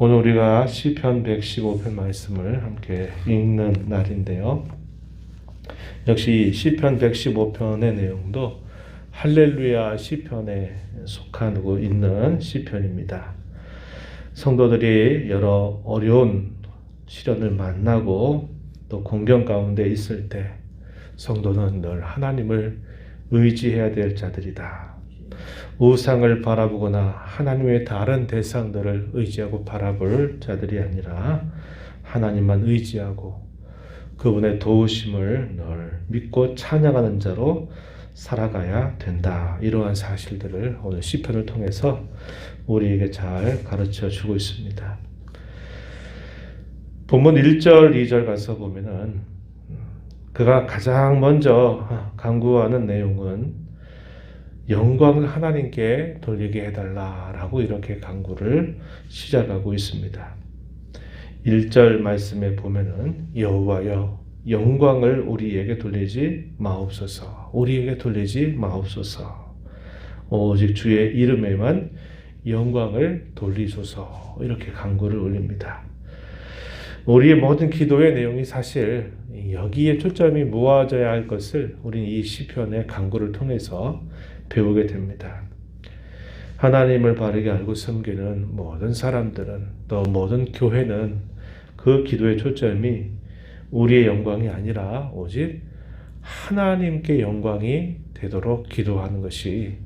오늘 우리가 시편 115편 말씀을 함께 읽는 날인데요. 역시 시편 115편의 내용도 할렐루야 시편에 속하고 있는 시편입니다. 성도들이 여러 어려운 시련을 만나고 또 공경 가운데 있을 때 성도는 늘 하나님을 의지해야 될 자들이다. 우상을 바라보거나 하나님의 다른 대상들을 의지하고 바라볼 자들이 아니라 하나님만 의지하고 그분의 도우심을 늘 믿고 찬양하는 자로 살아가야 된다. 이러한 사실들을 오늘 시편을 통해서 우리에게 잘 가르쳐 주고 있습니다. 본문 1절, 2절 가서 보면은 그가 가장 먼저 간구하는 내용은 영광을 하나님께 돌리게 해달라라고 이렇게 간구를 시작하고 있습니다. 1절 말씀에 보면은 여호와여 영광을 우리에게 돌리지 마옵소서. 우리에게 돌리지 마옵소서. 오직 주의 이름에만 영광을 돌리소서. 이렇게 간구를 올립니다. 우리의 모든 기도의 내용이 사실 여기에 초점이 모아져야 할 것을 우리는 이 시편의 간구를 통해서 배우게 됩니다. 하나님을 바르게 알고 섬기는 모든 사람들은 또 모든 교회는 그 기도의 초점이 우리의 영광이 아니라 오직 하나님께 영광이 되도록 기도하는 것이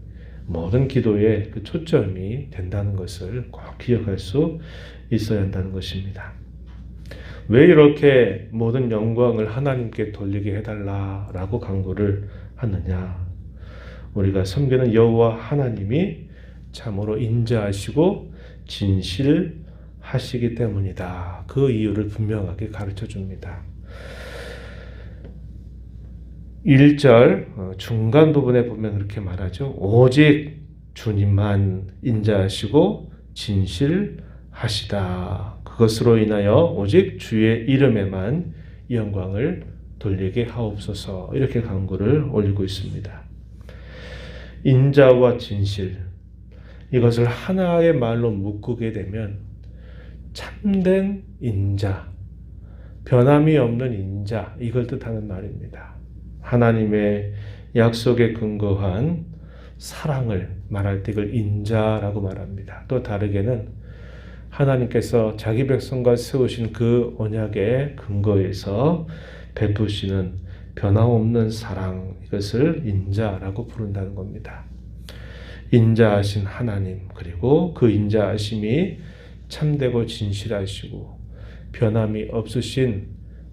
모든 기도의 그 초점이 된다는 것을 꼭 기억할 수 있어야 한다는 것입니다. 왜 이렇게 모든 영광을 하나님께 돌리게 해달라라고 간구를 하느냐? 우리가 섬기는 여호와 하나님이 참으로 인자하시고 진실하시기 때문이다. 그 이유를 분명하게 가르쳐 줍니다. 1절 중간 부분에 보면 그렇게 말하죠. 오직 주님만 인자하시고 진실하시다. 그것으로 인하여 오직 주의 이름에만 영광을 돌리게 하옵소서. 이렇게 간구를 올리고 있습니다. 인자와 진실, 이것을 하나의 말로 묶게 되면 참된 인자, 변함이 없는 인자, 이걸 뜻하는 말입니다. 하나님의 약속에 근거한 사랑을 말할 때 이걸 인자라고 말합니다. 또 다르게는 하나님께서 자기 백성과 세우신 그 언약의 근거에서 베푸시는 변함없는 사랑, 이것을 인자라고 부른다는 겁니다. 인자하신 하나님, 그리고 그 인자하심이 참되고 진실하시고 변함이 없으신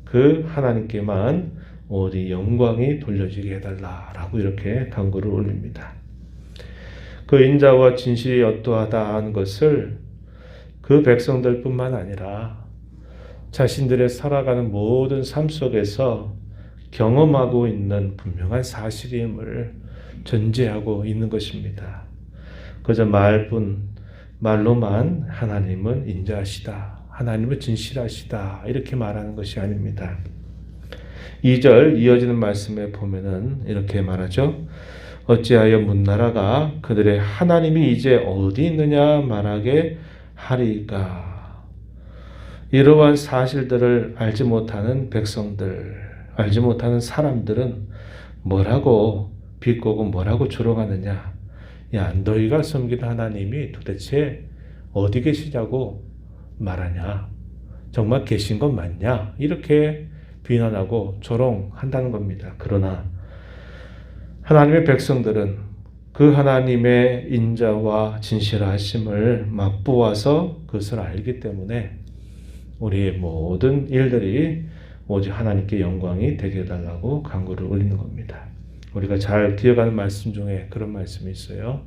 그 하나님께만 오직 영광이 돌려지게 해달라라고 이렇게 간구를 올립니다. 그 인자와 진실이 어떠하다는 것을 그 백성들뿐만 아니라 자신들의 살아가는 모든 삶 속에서 경험하고 있는 분명한 사실임을 전제하고 있는 것입니다. 그저 말로만 하나님은 인자하시다, 하나님은 진실하시다 이렇게 말하는 것이 아닙니다. 2절 이어지는 말씀에 보면은 이렇게 말하죠. 어찌하여 문나라가 그들의 하나님이 이제 어디 있느냐 말하게 하리까. 이러한 사실들을 알지 못하는 백성들, 알지 못하는 사람들은 뭐라고 비꼬고 뭐라고 조롱하느냐. 야, 너희가 섬기는 하나님이 도대체 어디 계시냐고 말하냐. 정말 계신 건 맞냐. 이렇게 비난하고 조롱한다는 겁니다. 그러나 하나님의 백성들은 그 하나님의 인자와 진실하심을 맛보아서 그것을 알기 때문에 우리의 모든 일들이 오직 하나님께 영광이 되게 해달라고 간구를 올리는 겁니다. 우리가 잘 기억하는 말씀 중에 그런 말씀이 있어요.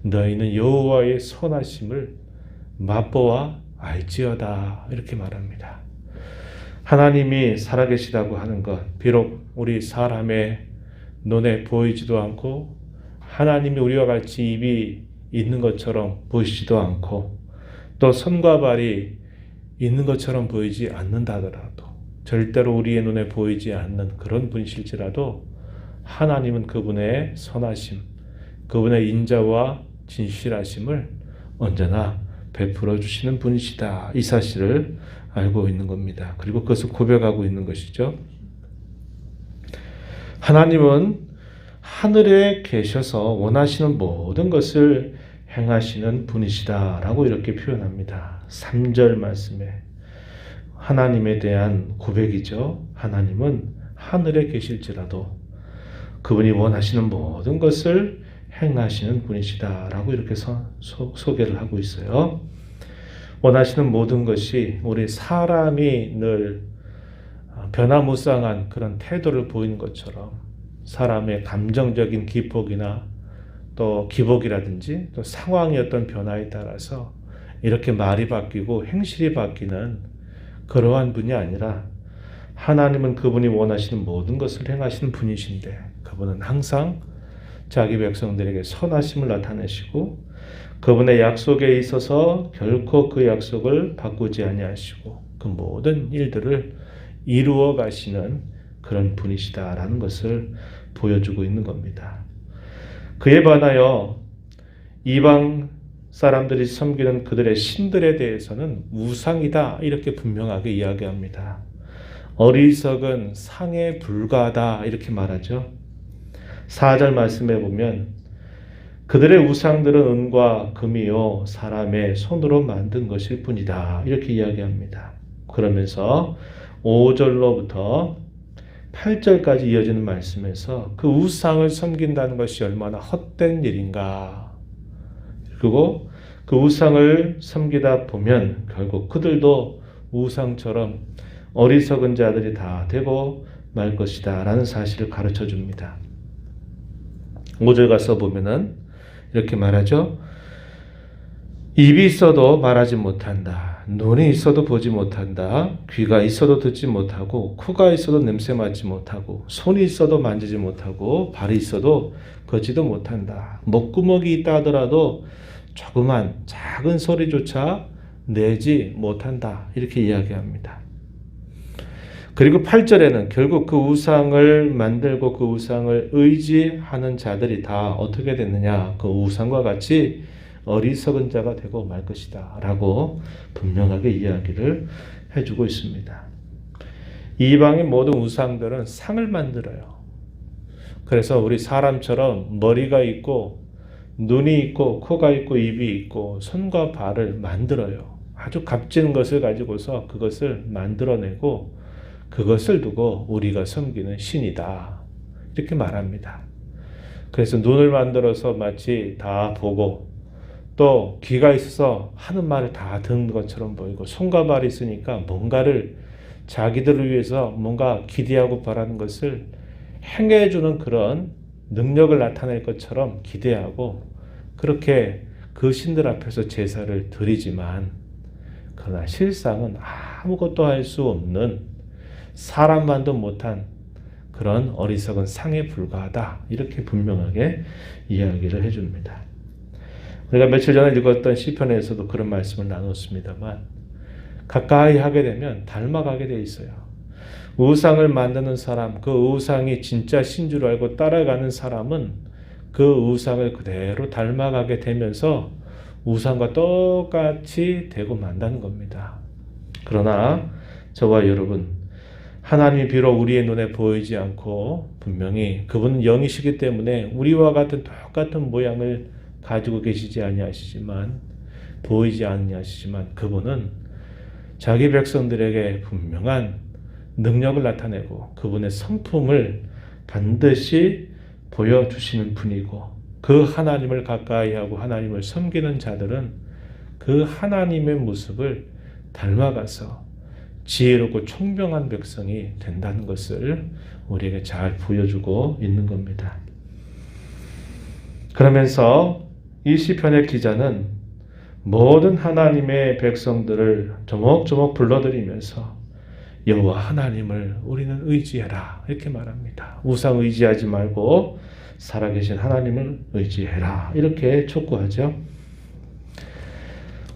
너희는 여호와의 선하심을 맛보아 알지어다 이렇게 말합니다. 하나님이 살아계시다고 하는 것, 비록 우리 사람의 눈에 보이지도 않고 하나님이 우리와 같이 입이 있는 것처럼 보이지도 않고 또 손과 발이 있는 것처럼 보이지 않는다 하더라도 절대로 우리의 눈에 보이지 않는 그런 분이실지라도 하나님은 그분의 선하심, 그분의 인자와 진실하심을 언제나 베풀어 주시는 분이시다. 이 사실을 알고 있는 겁니다. 그리고 그것을 고백하고 있는 것이죠. 하나님은 하늘에 계셔서 원하시는 모든 것을 행하시는 분이시다라고 이렇게 표현합니다. 3절 말씀에 하나님에 대한 고백이죠. 하나님은 하늘에 계실지라도 그분이 원하시는 모든 것을 행하시는 분이시다라고 이렇게 소개를 하고 있어요. 원하시는 모든 것이 우리 사람이 늘 변화무쌍한 그런 태도를 보이는 것처럼 사람의 감정적인 기복이나 또 기복이라든지 또 상황의 어떤 변화에 따라서 이렇게 말이 바뀌고 행실이 바뀌는 그러한 분이 아니라 하나님은 그분이 원하시는 모든 것을 행하시는 분이신데 그분은 항상 자기 백성들에게 선하심을 나타내시고 그분의 약속에 있어서 결코 그 약속을 바꾸지 아니하시고 그 모든 일들을 이루어 가시는 그런 분이시다라는 것을 보여주고 있는 겁니다. 그에 반하여 이방 사람들이 섬기는 그들의 신들에 대해서는 우상이다 이렇게 분명하게 이야기합니다. 어리석은 상에 불과하다 이렇게 말하죠. 4절 말씀에 보면 그들의 우상들은 은과 금이요 사람의 손으로 만든 것일 뿐이다 이렇게 이야기합니다. 그러면서 5절로부터 8절까지 이어지는 말씀에서 그 우상을 섬긴다는 것이 얼마나 헛된 일인가, 그리고 그 우상을 섬기다 보면 결국 그들도 우상처럼 어리석은 자들이 다 되고 말 것이다 라는 사실을 가르쳐 줍니다. 5절 가서 보면은 이렇게 말하죠. 입이 있어도 말하지 못한다. 눈이 있어도 보지 못한다. 귀가 있어도 듣지 못하고 코가 있어도 냄새 맡지 못하고 손이 있어도 만지지 못하고 발이 있어도 걷지도 못한다. 목구멍이 있다 하더라도 조그만 작은 소리조차 내지 못한다. 이렇게 이야기합니다. 그리고 8절에는 결국 그 우상을 만들고 그 우상을 의지하는 자들이 다 어떻게 됐느냐. 그 우상과 같이 어리석은 자가 되고 말 것이다 라고 분명하게 이야기를 해주고 있습니다. 이방의 모든 우상들은 상을 만들어요. 그래서 우리 사람처럼 머리가 있고 눈이 있고 코가 있고 입이 있고 손과 발을 만들어요. 아주 값진 것을 가지고서 그것을 만들어내고 그것을 두고 우리가 섬기는 신이다 이렇게 말합니다. 그래서 눈을 만들어서 마치 다 보고 또 귀가 있어서 하는 말을 다 듣는 것처럼 보이고 손과 발이 있으니까 뭔가를 자기들을 위해서 뭔가 기대하고 바라는 것을 행해주는 그런 능력을 나타낼 것처럼 기대하고 그렇게 그 신들 앞에서 제사를 드리지만 그러나 실상은 아무것도 할 수 없는 사람만도 못한 그런 어리석은 상에 불과하다 이렇게 분명하게 이야기를 해줍니다. 우리가 며칠 전에 읽었던 시편에서도 그런 말씀을 나눴습니다만 가까이 하게 되면 닮아가게 돼 있어요. 우상을 만드는 사람, 그 우상이 진짜 신 줄 알고 따라가는 사람은 그 우상을 그대로 닮아가게 되면서 우상과 똑같이 되고 만다는 겁니다. 그러나 저와 여러분, 하나님이 비록 우리의 눈에 보이지 않고 분명히 그분은 영이시기 때문에 우리와 같은 똑같은 모양을 가지고 계시지 아니하시지만 보이지 아니하시지만 그분은 자기 백성들에게 분명한 능력을 나타내고 그분의 성품을 반드시 보여주시는 분이고 그 하나님을 가까이하고 하나님을 섬기는 자들은 그 하나님의 모습을 닮아가서 지혜롭고 총명한 백성이 된다는 것을 우리에게 잘 보여주고 있는 겁니다. 그러면서 이 시편의 기자는 모든 하나님의 백성들을 조목조목 불러들이면서 여호와 하나님을 우리는 의지해라 이렇게 말합니다. 우상 의지하지 말고 살아계신 하나님을 의지해라 이렇게 촉구하죠.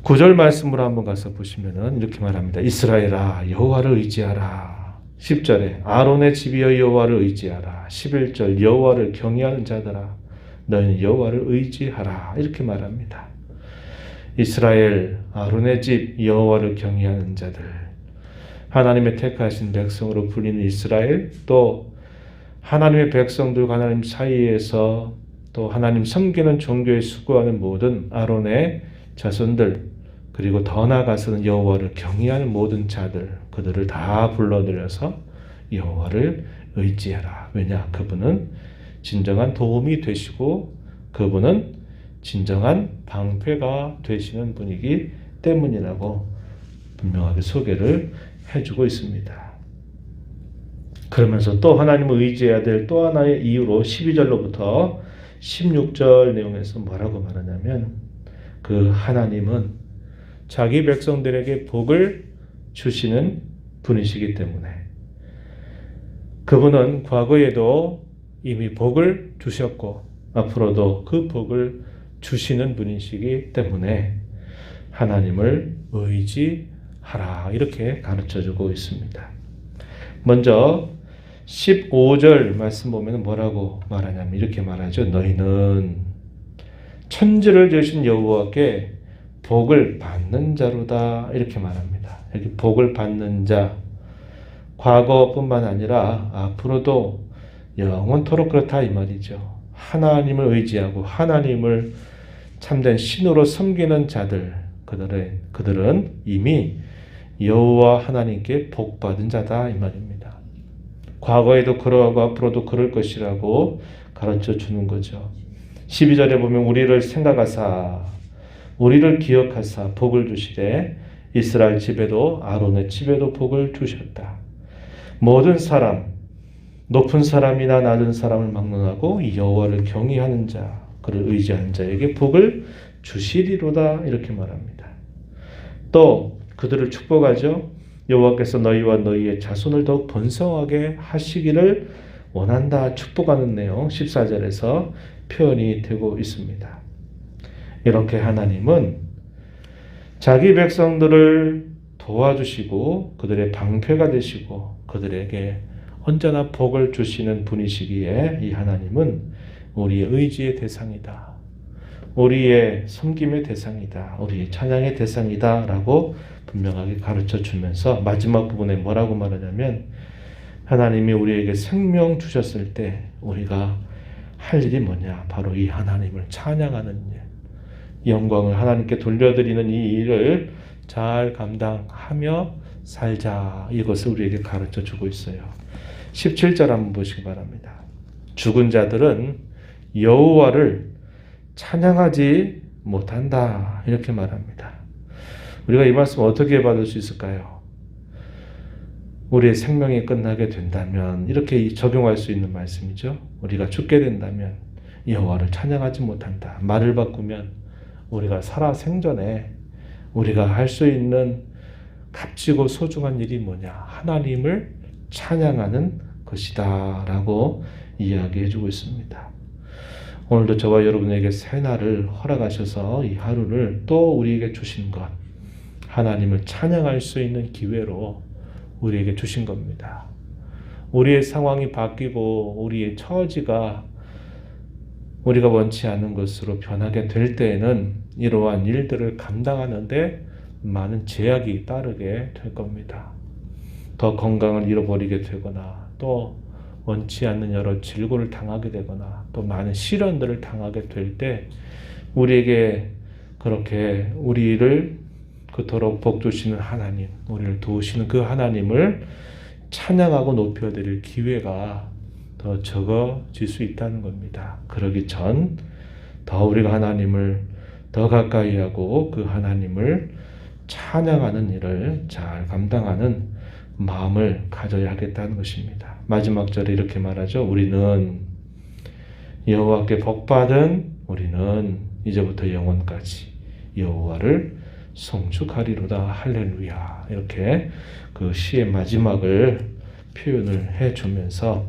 9절 말씀으로 한번 가서 보시면은 이렇게 말합니다. 이스라엘아 여호와를 의지하라. 10절에 아론의 집이여 여호와를 의지하라. 11절 여호와를 경외하는 자들아 너희는 여호와를 의지하라 이렇게 말합니다. 이스라엘 아론의 집 여호와를 경외하는 자들, 하나님의 택하신 백성으로 불리는 이스라엘, 또 하나님의 백성들과 하나님 사이에서 또 하나님 섬기는 종교에 수고하는 모든 아론의 자손들, 그리고 더 나아가서는 여호와를 경외하는 모든 자들, 그들을 다 불러들여서 여호와를 의지해라. 왜냐? 그분은 진정한 도움이 되시고 그분은 진정한 방패가 되시는 분이기 때문이라고 분명하게 소개를 해주고 있습니다. 그러면서 또 하나님을 의지해야 될 또 하나의 이유로 12절로부터 16절 내용에서 뭐라고 말하냐면, 그 하나님은 자기 백성들에게 복을 주시는 분이시기 때문에, 그분은 과거에도 이미 복을 주셨고 앞으로도 그 복을 주시는 분이시기 때문에 하나님을 의지하라, 이렇게 가르쳐주고 있습니다. 먼저 15절 말씀 보면 뭐라고 말하냐면 이렇게 말하죠. 너희는 천지를 지으신 여호와께 복을 받는 자로다, 이렇게 말합니다. 여기 복을 받는 자, 과거뿐만 아니라 앞으로도 영원토록 그렇다 이 말이죠. 하나님을 의지하고 하나님을 참된 신으로 섬기는 자들, 그들은 이미 여호와 하나님께 복받은 자다 이 말입니다. 과거에도 그러하고 앞으로도 그럴 것이라고 가르쳐 주는 거죠. 12절에 보면 우리를 생각하사 우리를 기억하사 복을 주시되 이스라엘 집에도 아론의 집에도 복을 주셨다. 모든 사람, 높은 사람이나 낮은 사람을 막론하고 여호와를 경외하는 자, 그를 의지하는 자에게 복을 주시리로다, 이렇게 말합니다. 또 그들을 축복하죠. 여호와께서 너희와 너희의 자손을 더욱 번성하게 하시기를 원한다, 축복하는 내용 14절에서 표현이 되고 있습니다. 이렇게 하나님은 자기 백성들을 도와주시고 그들의 방패가 되시고 그들에게 언제나 복을 주시는 분이시기에 이 하나님은 우리의 의지의 대상이다, 우리의 섬김의 대상이다, 우리의 찬양의 대상이다 라고 분명하게 가르쳐 주면서 마지막 부분에 뭐라고 말하냐면, 하나님이 우리에게 생명 주셨을 때 우리가 할 일이 뭐냐, 바로 이 하나님을 찬양하는 일, 영광을 하나님께 돌려드리는 이 일을 잘 감당하며 살자, 이것을 우리에게 가르쳐 주고 있어요. 17절 한번 보시기 바랍니다. 죽은 자들은 여호와를 찬양하지 못한다, 이렇게 말합니다. 우리가 이 말씀 어떻게 받을 수 있을까요? 우리의 생명이 끝나게 된다면 이렇게 적용할 수 있는 말씀이죠. 우리가 죽게 된다면 여호와를 찬양하지 못한다. 말을 바꾸면 우리가 살아 생전에 우리가 할 수 있는 값지고 소중한 일이 뭐냐? 하나님을 찬양하는 것이다 라고 이야기해 주고 있습니다. 오늘도 저와 여러분에게 새날을 허락하셔서 이 하루를 또 우리에게 주신 것, 하나님을 찬양할 수 있는 기회로 우리에게 주신 겁니다. 우리의 상황이 바뀌고 우리의 처지가 우리가 원치 않는 것으로 변하게 될 때에는 이러한 일들을 감당하는데 많은 제약이 따르게 될 겁니다. 더 건강을 잃어버리게 되거나 또 원치 않는 여러 질고를 당하게 되거나 또 많은 시련들을 당하게 될 때 우리에게 그렇게 우리를 그토록 복 주시는 하나님, 우리를 도우시는 그 하나님을 찬양하고 높여드릴 기회가 더 적어질 수 있다는 겁니다. 그러기 전 더 우리가 하나님을 더 가까이 하고 그 하나님을 찬양하는 일을 잘 감당하는 마음을 가져야 하겠다는 것입니다. 마지막 절에 이렇게 말하죠. 우리는 여호와께 복받은 우리는 이제부터 영원까지 여호와를 송축하리로다, 할렐루야, 이렇게 그 시의 마지막을 표현을 해주면서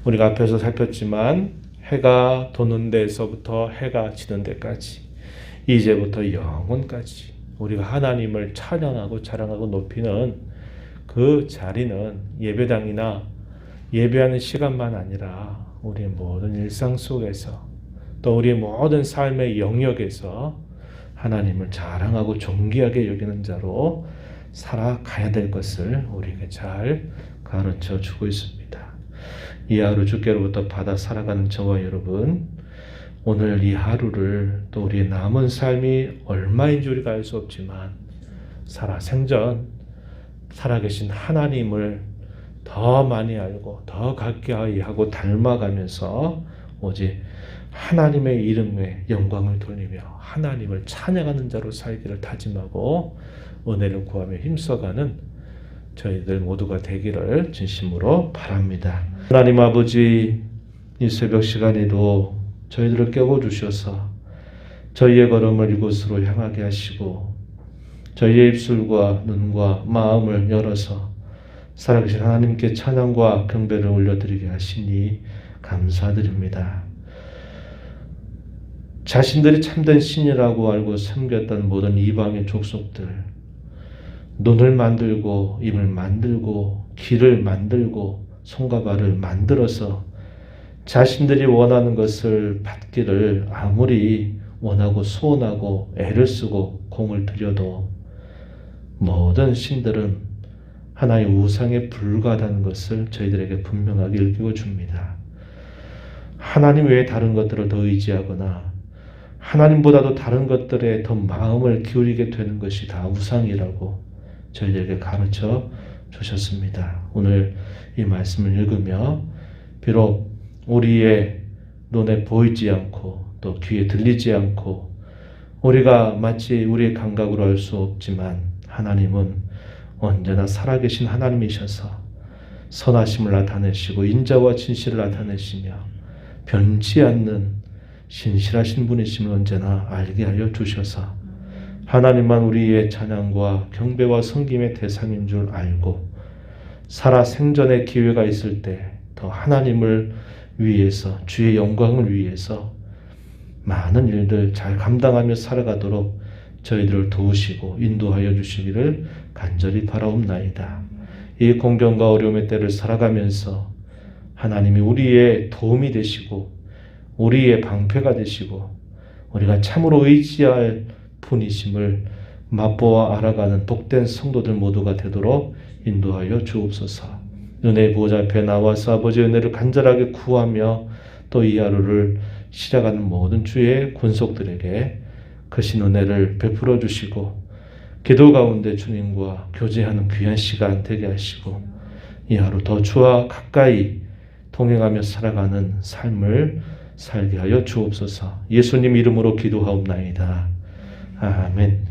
우리가 앞에서 살폈지만 해가 도는 데서부터 해가 지는 데까지 이제부터 영원까지 우리가 하나님을 찬양하고 자랑하고 높이는 그 자리는 예배당이나 예배하는 시간만 아니라 우리의 모든 일상 속에서 또 우리의 모든 삶의 영역에서 하나님을 자랑하고 존귀하게 여기는 자로 살아가야 될 것을 우리에게 잘 가르쳐 주고 있습니다. 이 하루 주께로부터 받아 살아가는 저와 여러분, 오늘 이 하루를 또 우리의 남은 삶이 얼마인 줄 우리가 알 수 없지만 생전 살아계신 하나님을 더 많이 알고 더 가까이 하고 닮아가면서 오직 하나님의 이름에 영광을 돌리며 하나님을 찬양하는 자로 살기를 다짐하고 은혜를 구하며 힘써가는 저희들 모두가 되기를 진심으로 바랍니다. 하나님 아버지, 이 새벽 시간에도 저희들을 깨워주셔서 저희의 걸음을 이곳으로 향하게 하시고 저희의 입술과 눈과 마음을 열어서 살아계신 하나님께 찬양과 경배를 올려드리게 하시니 감사드립니다. 자신들이 참된 신이라고 알고 섬겼던 모든 이방의 족속들, 눈을 만들고 입을 만들고 귀를 만들고 손과 발을 만들어서 자신들이 원하는 것을 받기를 아무리 원하고 소원하고 애를 쓰고 공을 들여도 모든 신들은 하나의 우상에 불과하다는 것을 저희들에게 분명하게 일깨워 줍니다. 하나님 외에 다른 것들을 더 의지하거나 하나님보다도 다른 것들에 더 마음을 기울이게 되는 것이 다 우상이라고 저희들에게 가르쳐 주셨습니다. 오늘 이 말씀을 읽으며 비록 우리의 눈에 보이지 않고 또 귀에 들리지 않고 우리가 마치 우리의 감각으로 알 수 없지만 하나님은 언제나 살아계신 하나님이셔서 선하심을 나타내시고 인자와 진실을 나타내시며 변치 않는 신실하신 분이심을 언제나 알게 하여 주셔서 하나님만 우리의 찬양과 경배와 섬김의 대상인 줄 알고 살아 생전의 기회가 있을 때 더 하나님을 위해서 주의 영광을 위해서 많은 일들 잘 감당하며 살아가도록 저희들을 도우시고 인도하여 주시기를 간절히 바라옵나이다. 이 공경과 어려움의 때를 살아가면서 하나님이 우리의 도움이 되시고 우리의 방패가 되시고 우리가 참으로 의지할 분이심을 맛보아 알아가는 복된 성도들 모두가 되도록 인도하여 주옵소서. 은혜의 보좌 앞에 나와서 아버지의 은혜를 간절하게 구하며 또 이 하루를 시작하는 모든 주의 권속들에게 크신 은혜를 베풀어 주시고 기도 가운데 주님과 교제하는 귀한 시간 되게 하시고 이 하루 더 주와 가까이 동행하며 살아가는 삶을 살게 하여 주옵소서. 예수님 이름으로 기도하옵나이다. 아멘.